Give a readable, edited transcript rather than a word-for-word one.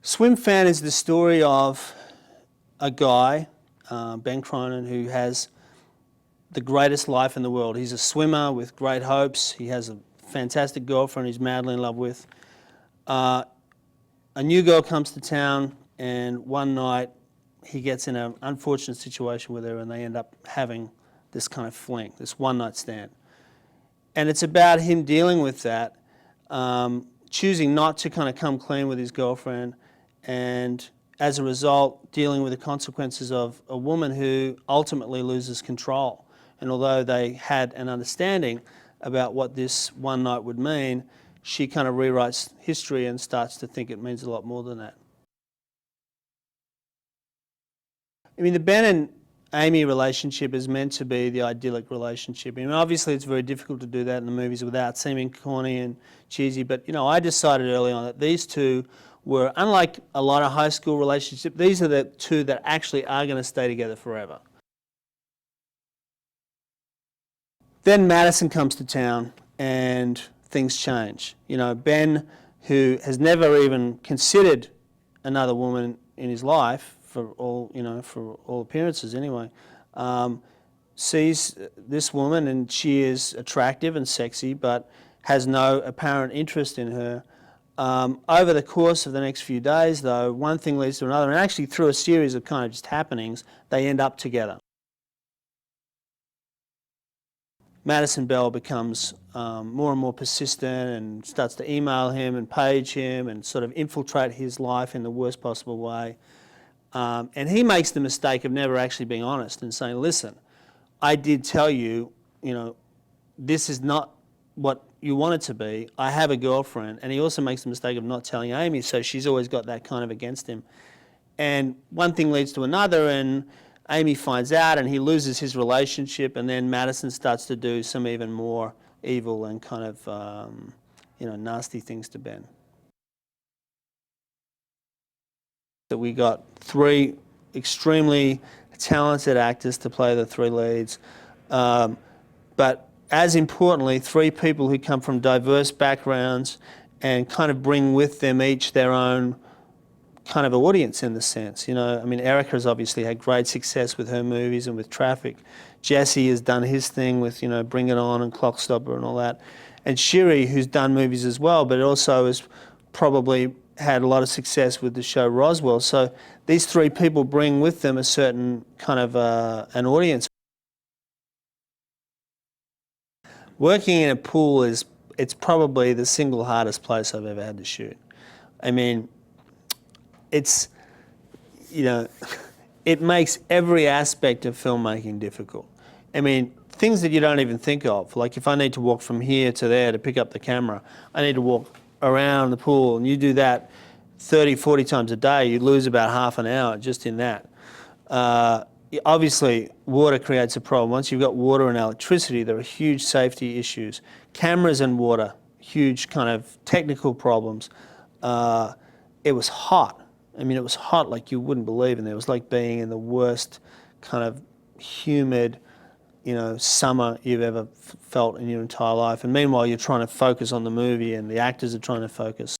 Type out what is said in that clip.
Swim Fan is the story of a guy, Ben Cronin, who has the greatest life in the world. He's a swimmer with great hopes. He has a fantastic girlfriend he's madly in love with. A new girl comes to town, and one night he gets in an unfortunate situation with her, and they end up having this kind of fling, this one-night stand. And it's about him dealing with that, choosing not to kind of come clean with his girlfriend, and as a result, dealing with the consequences of a woman who ultimately loses control. And although they had an understanding about what this one night would mean, she kind of rewrites history and starts to think it means a lot more than that. I mean, the Ben and Amy relationship is meant to be the idyllic relationship. I mean, obviously it's very difficult to do that in the movies without seeming corny and cheesy, but you know, I decided early on that these two were, unlike a lot of high school relationships, these are the two that actually are going to stay together forever. Then Madison comes to town and things change. You know, Ben, who has never even considered another woman in his life, for all appearances anyway, sees this woman, and she is attractive and sexy, but has no apparent interest in her. Over the course of the next few days, though, one thing leads to another, and actually through a series of kind of just happenings, they end up together. Madison Bell becomes more and more persistent and starts to email him and page him and sort of infiltrate his life in the worst possible way. And he makes the mistake of never actually being honest and saying, listen, I did tell you, you know, this is not what you want it to be. I have a girlfriend. And he also makes the mistake of not telling Amy, so she's always got that kind of against him. And one thing leads to another, and Amy finds out, and he loses his relationship, and then Madison starts to do some even more evil and kind of, nasty things to Ben. So we got three extremely talented actors to play the three leads, but as importantly, three people who come from diverse backgrounds and kind of bring with them each their own kind of audience in the sense. You know, I mean, Erica's obviously had great success with her movies and with Traffic. Jesse has done his thing with, you know, Bring It On and Clockstopper and all that. And Shiri, who's done movies as well, but also has probably had a lot of success with the show Roswell. So these three people bring with them a certain kind of an audience. Working in a pool it's probably the single hardest place I've ever had to shoot. I mean, it's, you know, it makes every aspect of filmmaking difficult. I mean, things that you don't even think of, like if I need to walk from here to there to pick up the camera, I need to walk around the pool, and you do that 30, 40 times a day, you lose about half an hour just in that. Obviously, water creates a problem. Once you've got water and electricity, there are huge safety issues. Cameras and water, huge kind of technical problems. It was hot. I mean, it was hot like you wouldn't believe, and it was like being in the worst kind of humid, you know, summer you've ever felt in your entire life. And meanwhile, you're trying to focus on the movie, and the actors are trying to focus.